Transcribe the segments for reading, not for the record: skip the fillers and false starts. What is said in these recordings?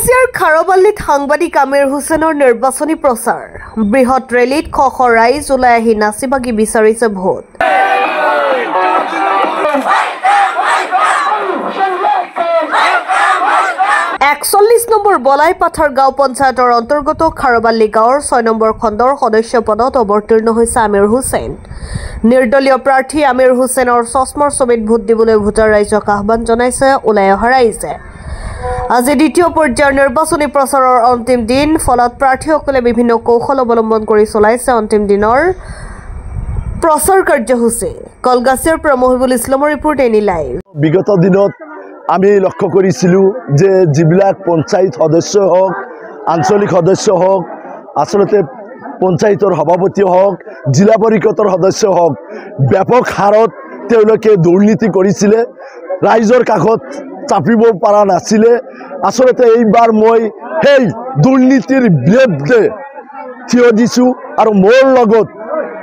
কলগাছিয়াৰ খাৰবাল্লিত সাংবাদিক আমিৰ হুছেইনৰ নিৰ্বাচনী প্ৰচাৰ বৃহৎ ৰেলীত শ শ ৰাইজ ওলাই আহি নাচি বাগি বিচাৰিছে ভোট। ৪১ নম্বৰ বলাইপাথাৰ গাঁও পঞ্চায়তৰ অন্তৰ্গত খাৰবাল্লি গাঁৱৰ ৬ নম্বৰ খণ্ডৰ সদস্য পদত অৱতীৰ্ণ হৈছে আমিৰ হুছেইন। নিৰ্দলীয় প্ৰাৰ্থী আমিৰ হুছেইনৰ চশমাৰ ছবিত ভোট দিবলৈ ভোটাৰ ৰাইজক আহ্বান জনাইছে ওলাই অহা ৰাইজে। আজি দ্বিতীয় পৰ্যায়ৰ নিৰ্বাচনী প্ৰচাৰৰ অন্তিম দিন, ফলত প্ৰাৰ্থীসকলে বিভিন্ন কৌশল অৱলম্বন কৰি চলাইছে অন্তিম দিনৰ প্ৰচাৰ কাৰ্যসূচী। কলগাছিয়াৰ পৰা মহিবুল ইছলামৰ ৰিপৰ্ট এনি লাইভ। বিগত দিনত আমি লক্ষ্য কৰিছিলোঁ যে যিবিলাক পঞ্চায়ত সদস্য হওক, আঞ্চলিক সদস্য হওক, আচলতে পঞ্চায়তৰ সভাপতি হওক, জিলা পৰিষদৰ সদস্য হওক, ব্যাপক হাৰত তেওঁলোকে দুৰ্নীতি কৰিছিলে, ৰাইজৰ কাষত চাপিব পৰা নাছিলে। আচলতে এইবাৰ মই সেই দুৰ্নীতিৰ বিৰুদ্ধে থিয় দিছোঁ আৰু মোৰ লগত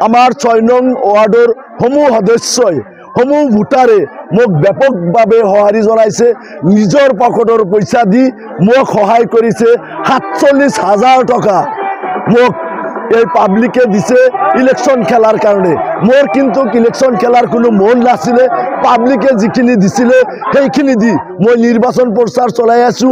আমাৰ ৬ নং ৱাৰ্ডৰ সমূহ সদস্যই, সমূহ ভোটাৰে মোক ব্যাপকভাৱে সঁহাৰি জনাইছে। নিজৰ পকেটৰ পইচা দি মোক সহায় কৰিছে। ৪৭,০০০ টকা মোক এই পাব্লিকে দিছে ইলেকশ্যন খেলাৰ কাৰণে। মোৰ কিন্তু ইলেকশ্যন খেলাৰ কোনো মন নাছিলে। পাব্লিকে যিখিনি দিছিলে সেইখিনি দি মই নিৰ্বাচন প্ৰচাৰ চলাই আছোঁ।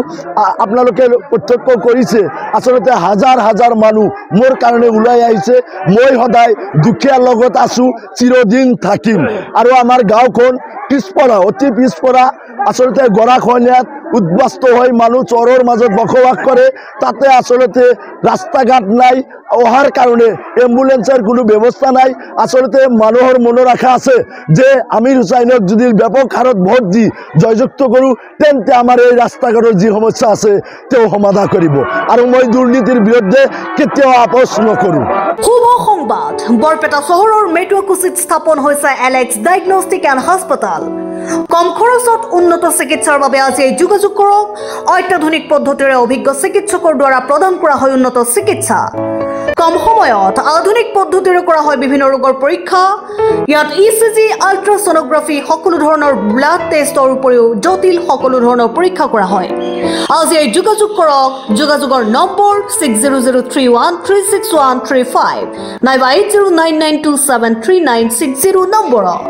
আপোনালোকে প্ৰত্যক্ষ কৰিছে, আচলতে হাজাৰ হাজাৰ মানুহ মোৰ কাৰণে ওলাই আহিছে। মই সদায় দুখীয়াৰ লগত আছোঁ, চিৰদিন থাকিম। আৰু আমাৰ গাঁওখন পিছপৰা, অতি পিছপৰা, আচলতে গৰাখহনীয়াত উদ্বাস্ত হৈ মানুহ চহৰৰ মাজত বসবাস কৰে। তাতে আচলতে ৰাস্তা ঘাট নাই, অহাৰ কাৰণে এম্বুলেন্সৰ কোনো ব্যৱস্থা নাই। আচলতে মানুহৰ মনৰ আশা আছে যে আমিৰ হুছেইনক যদি ব্যাপক হাৰত ভোট দি জয়যুক্ত কৰোঁ, তেন্তে আমাৰ এই ৰাস্তা ঘাটৰ যি সমস্যা আছে তেওঁ সমাধান কৰিব। আৰু মই দুৰ্নীতিৰ বিৰুদ্ধে কেতিয়াও আপোচ নকৰোঁ। শুভ সংবাদ, বৰপেটা চহৰৰ মেটুৱাকুচিত স্থাপন হৈছে এলেক্স ডায়েগনষ্টিক এণ্ড হাস্পাতাল। কম খৰচত উন্নত চিকিৎসাৰ বাবে আজি যোগাযোগ কৰক। অত্যাধুনিক পদ্ধতিৰে অভিজ্ঞ চিকিৎসকৰ দ্বাৰা প্ৰদান কৰা হয় উন্নত চিকিৎসা। কম সময়ত আধুনিক পদ্ধতিৰে কৰা হয় বিভিন্ন ৰোগৰ পৰীক্ষা। ইয়াত ECG, আল্ট্ৰাছনোগ্ৰাফি, সকলো ধৰণৰ ব্লাড টেষ্টৰ উপৰিও জটিল সকলো ধৰণৰ পৰীক্ষা কৰা হয়। আজি যোগাযোগ কৰক। যোগাযোগৰ নম্বৰ 6003136135 নাইবা 8099273960 নম্বৰত।